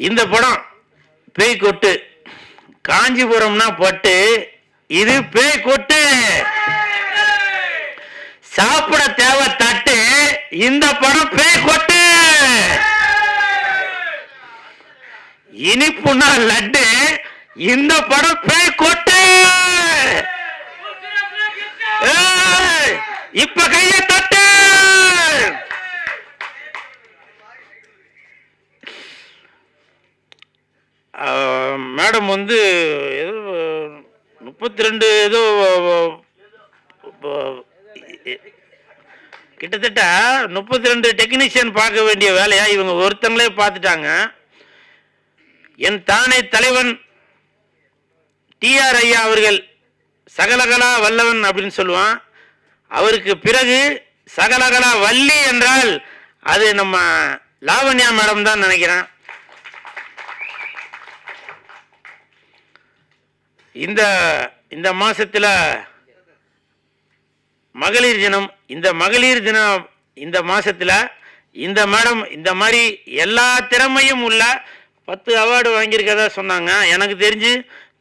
இந்த படம் பேய் கொட்டு, காஞ்சிபுரம்னா பட்டு, இது பேய் கொட்டு. சாப்பிட தேவை தட்டு, இந்த படம் பேய் கொட்டு. இனிப்புனா லட்டு, இந்த படம் பேய் கொட்டு. இப்ப கைய தட்டு. மேடம் வந்து ஏதோ 32 ஏதோ கிட்டத்தட்ட 32 டெக்னீஷியன் பார்க்க வேண்டிய வேலையா இவங்க ஒருத்தங்களே பார்த்துட்டாங்க. என் தானே தலைவன் டிஆர் ஐயா அவர்கள் சகலகலா வல்லவன் அப்படின்னு சொல்லுவான். அவருக்கு பிறகு சகலகலா வள்ளி என்றால் அது நம்ம லாவண்யா மேடம் தான் நினைக்கிறேன். இந்த மாசத்துல மகளிர் தினம், இந்த மகளிர் தினம் இந்த மாசத்துல இந்த மேடம் இந்த மாதிரி எல்லா திறமையும் உள்ள 10 அவார்டு வாங்கியிருக்கதா சொன்னாங்க. எனக்கு தெரிஞ்சு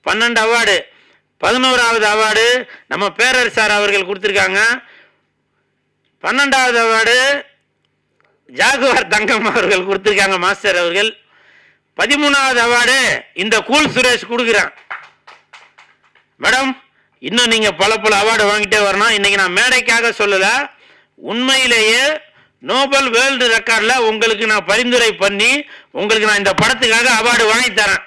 12 அவார்டு, 11வது அவார்டு நம்ம பேரரசார் அவர்கள் கொடுத்துருக்காங்க. 12வது அவார்டு ஜாகுவார் தங்கம் அவர்கள் கொடுத்துருக்காங்க, மாஸ்டர் அவர்கள். 13வது அவார்டு இந்த கூல் சுரேஷ் கொடுக்குறேன். மேடம் இன்னும் நீங்க பல அவார்டு வாங்கிட்டே வரணும். இன்னைக்கு நான் மேடைக்காக சொல்லல, உண்மையிலேயே நோபல் வேர்ல்டு ரெக்கார்ட்ல உங்களுக்கு நான் பரிந்துரை பண்ணி உங்களுக்கு நான் இந்த படத்துக்காக அவார்டு வாங்கி தரேன்.